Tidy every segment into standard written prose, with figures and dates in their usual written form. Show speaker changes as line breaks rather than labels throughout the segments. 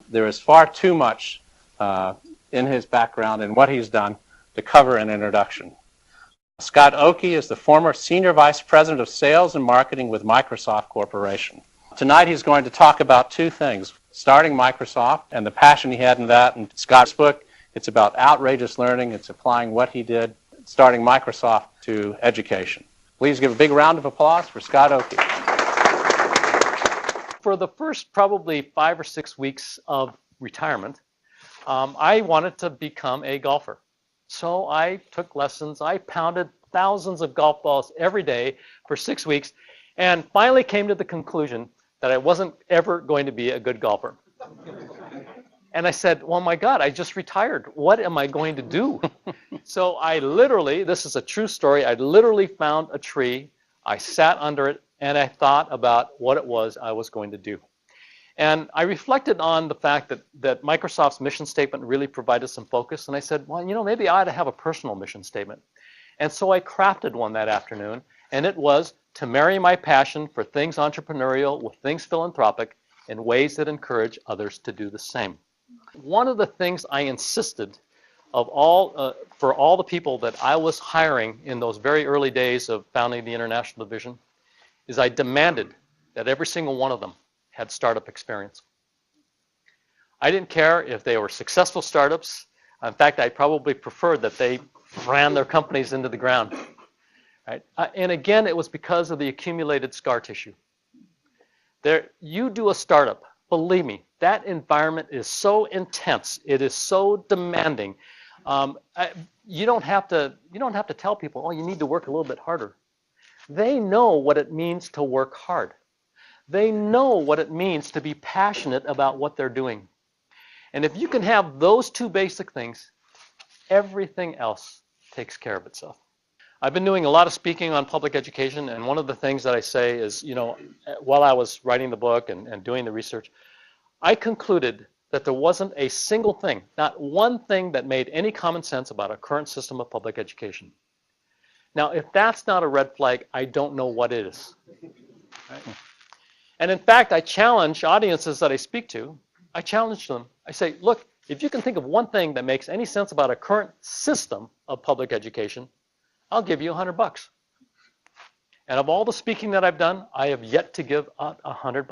There is far too much in his background and what he's done to cover an introduction. Scott Oakey is the former Senior Vice President of Sales and Marketing with Microsoft Corporation. Tonight he's going to talk about two things: starting Microsoft and the passion he had in that. And Scott's book, it's about outrageous learning. It's applying what he did, starting Microsoft, to education. Please give a big round of applause for Scott Oakey.
For the first probably 5 or 6 weeks of retirement, I wanted to become a golfer. So I took lessons. I pounded thousands of golf balls every day for 6 weeks and finally came to the conclusion that I wasn't ever going to be a good golfer. And I said, well, my God, I just retired. What am I going to do? So I literally, this is a true story, I literally found a tree, I sat under it, and I thought about what it was I was going to do. And I reflected on the fact that Microsoft's mission statement really provided some focus, and I said, well, maybe I ought to have a personal mission statement. And so I crafted one that afternoon, and it was to marry my passion for things entrepreneurial with things philanthropic in ways that encourage others to do the same. One of the things I insisted for all the people that I was hiring in those very early days of founding the International Division is I demanded that every single one of them had startup experience. I didn't care if they were successful startups. In fact, I probably preferred that they ran their companies into the ground. Right? And again, it was because of the accumulated scar tissue. You do a startup, believe me, that environment is so intense. It is so demanding. You don't have to tell people, oh, you need to work a little bit harder. They know what it means to work hard. They know what it means to be passionate about what they're doing. And if you can have those two basic things, everything else takes care of itself. I've been doing a lot of speaking on public education, and one of the things that I say is, while I was writing the book and doing the research, I concluded that there wasn't a single thing, not one thing that made any common sense about our current system of public education. Now, if that's not a red flag, I don't know what is. Right? And in fact, I challenge audiences that I speak to, I challenge them. I say, look, if you can think of one thing that makes any sense about a current system of public education, I'll give you $100. And of all the speaking that I've done, I have yet to give out $100.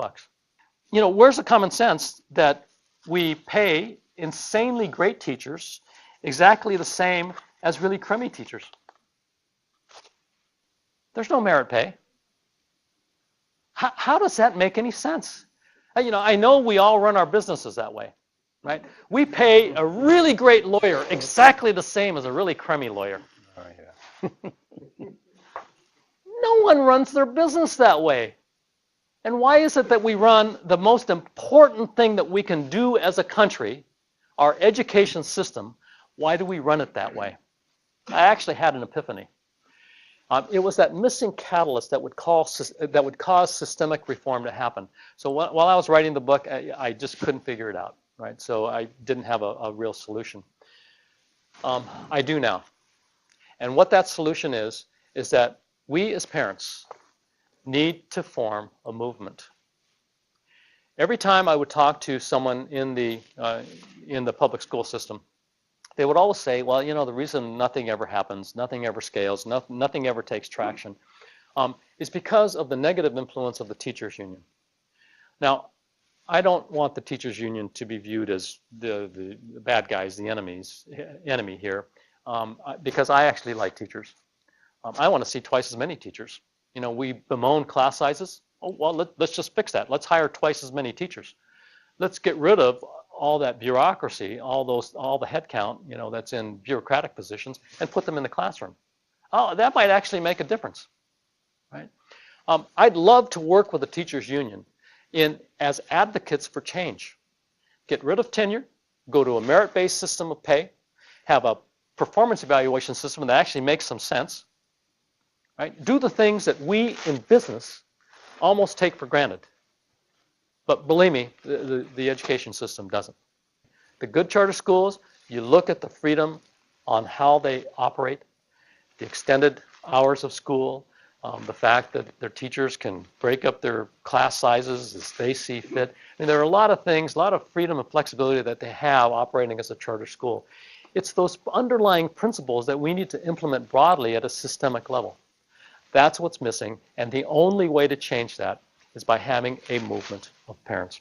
Where's the common sense that we pay insanely great teachers exactly the same as really crummy teachers? There's no merit pay. How does that make any sense? I know we all run our businesses that way, right? We pay a really great lawyer exactly the same as a really crummy lawyer. Oh, yeah. No one runs their business that way. And why is it that we run the most important thing that we can do as a country, our education system? Why do we run it that way? I actually had an epiphany. It was that missing catalyst that would cause systemic reform to happen. So while I was writing the book, I just couldn't figure it out, right? So I didn't have a real solution. I do now. And what that solution is that we as parents need to form a movement. Every time I would talk to someone in the public school system, they would always say, well, the reason nothing ever happens, nothing ever scales, nothing ever takes traction, is because of the negative influence of the teachers' union. Now, I don't want the teachers' union to be viewed as the bad guys, the enemy here, because I actually like teachers. I want to see twice as many teachers. We bemoan class sizes. Oh, well, let's just fix that. Let's hire twice as many teachers. Let's get rid of all that bureaucracy, all the headcount, that's in bureaucratic positions, and put them in the classroom. Oh, that might actually make a difference, right? I'd love to work with the teachers' union as advocates for change. Get rid of tenure, go to a merit-based system of pay, have a performance evaluation system that actually makes some sense, right? Do the things that we in business almost take for granted. But believe me, the education system doesn't. The good charter schools, you look at the freedom on how they operate, the extended hours of school, The fact that their teachers can break up their class sizes as they see fit. I mean, there are a lot of things, a lot of freedom and flexibility that they have operating as a charter school. It's those underlying principles that we need to implement broadly at a systemic level. That's what's missing, and the only way to change that is by having a movement of parents.